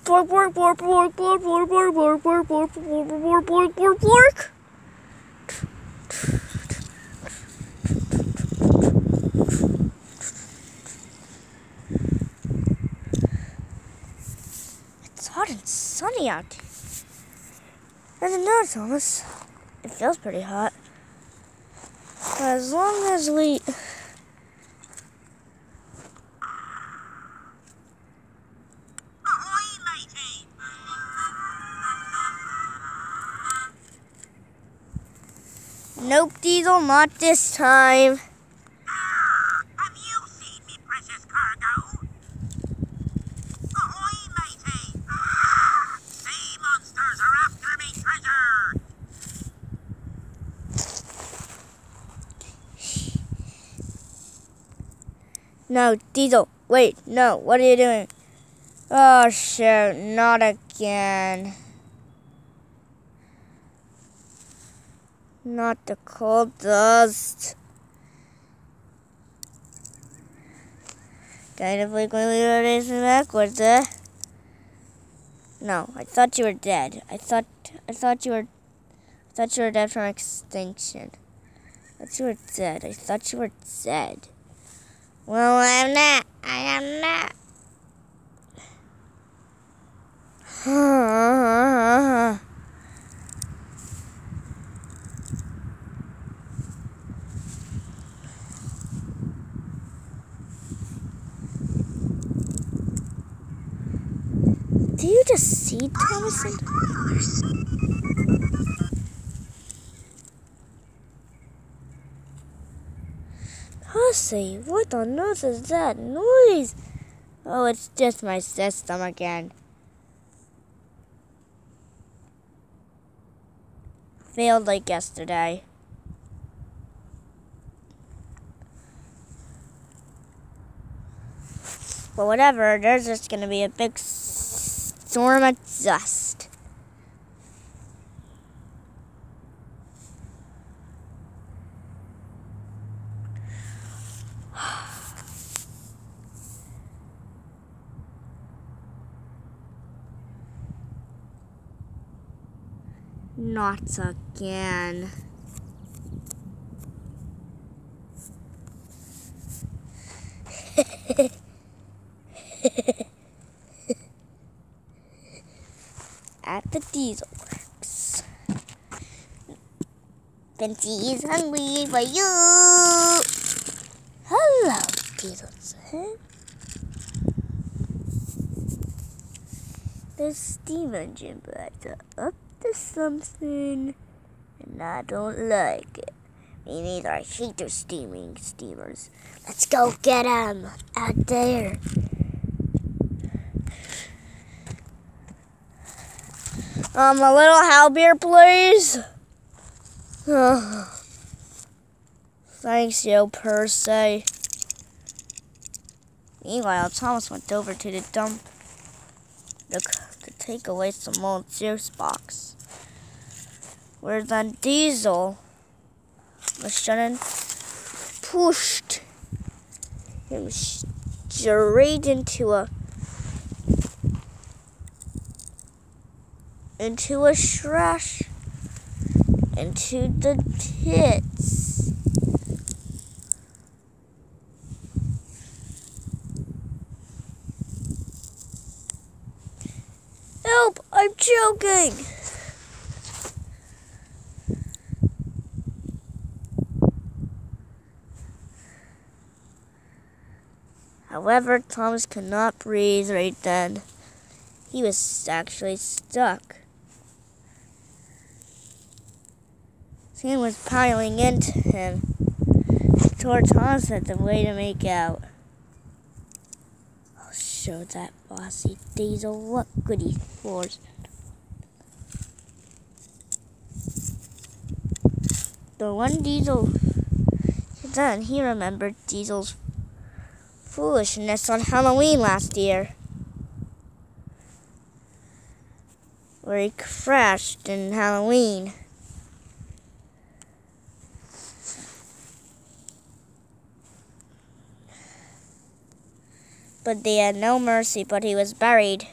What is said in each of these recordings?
Bork, bork, bork, bork, bork, bork, bork, bork, bork, bork, bork, bork, bork, bork, bork. It's hot and sunny out here. Doesn't know, Thomas. It feels pretty hot. But as long as we... Nope, Diesel, not this time. Have you seen me precious cargo? Ahoy, matey! Sea monsters are after me treasure! No, Diesel, wait, no, what are you doing? Oh, shoot, not again. Not the coal dust. Kind of frequently racing backwards, eh? No, I thought you were dead. I thought you were dead from extinction. I thought you were dead. I thought you were dead. Well, I'm not. I am not. Do you just see Thomas? Hussy, what on earth is that noise? Oh, it's just my system again. Failed like yesterday. But whatever, there's just gonna be a big storm of dust. Not again. At the Diesel Works. Benji is hungry for you. Hello, Diesel son. The steam engine backed up to something, and I don't like it. Me neither. I hate those steamers. Let's go get 'em out there. A little how beer, please. Thanks, yo, per se. Meanwhile, Thomas went over to the dump to take away some old juice box. Where then Diesel was suddenly pushed him straight into a trash, into the pits. Help! I'm choking! However, Thomas could not breathe right then. He was actually stuck. Sand was piling into him. Poor Thomas had the way to make out. I'll show that bossy Diesel what good he's for. The one Diesel then he remembered Diesel's foolishness on Halloween last year, where he crashed in Halloween. But they had no mercy, but he was buried.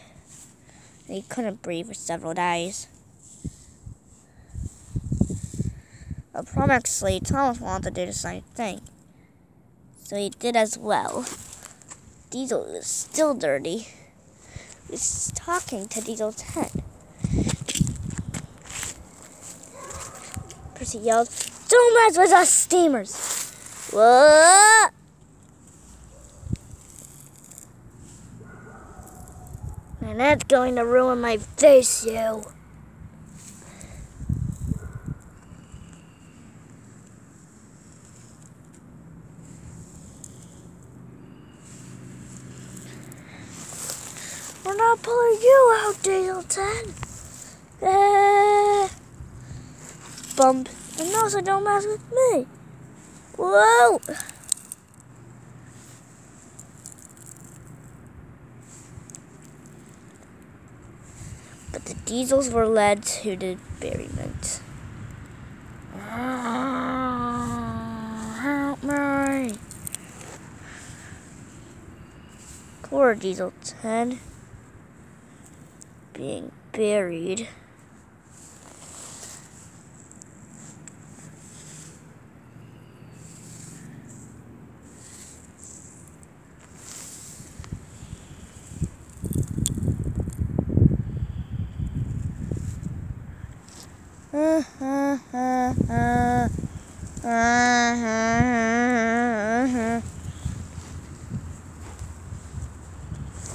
He couldn't breathe for several days. Actually, Thomas wanted to do the same thing, so he did as well. Diesel is still dirty. He's talking to Diesel's head. Percy yelled, "Don't mess with us steamers!" What? And that's going to ruin my face, you. We're not pulling you out, Dieselton. Bump. And also don't mess with me. Whoa. But the Diesels were led to the buryment. Help me. Poor Dieselton. Being buried.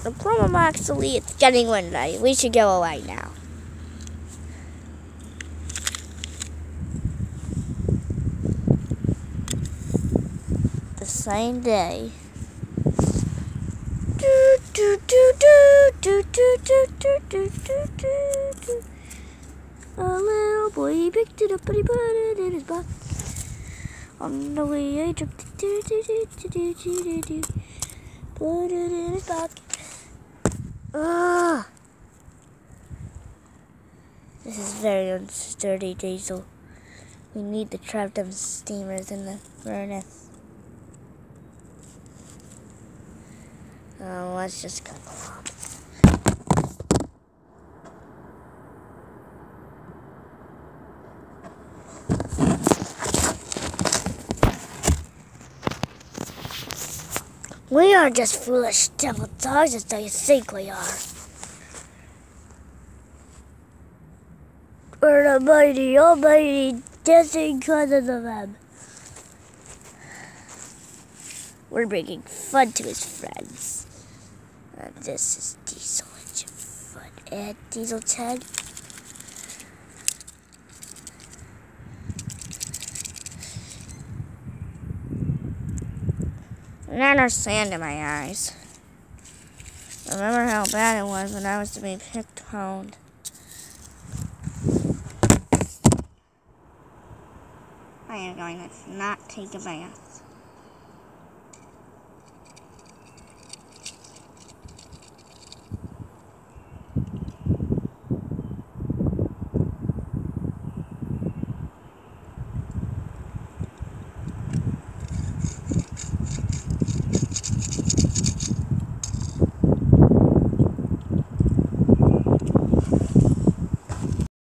The problem actually it's getting windy. We should go away now. The same day. A little boy he picked it up and he put it in his butt. On the way I jumped put it in his pocket. This is very unsturdy, Diesel. We need to trap them steamers in the furnace. Let's just go along. We are just foolish devil dogs as they think we are. We're the mighty, almighty, dancing cousins of them. We're bringing fun to his friends. And this is Diesel Engine Fun and Dieselton. Now there's sand in my eyes. Remember how bad it was when I was to be picked home. I am going to not take a bath.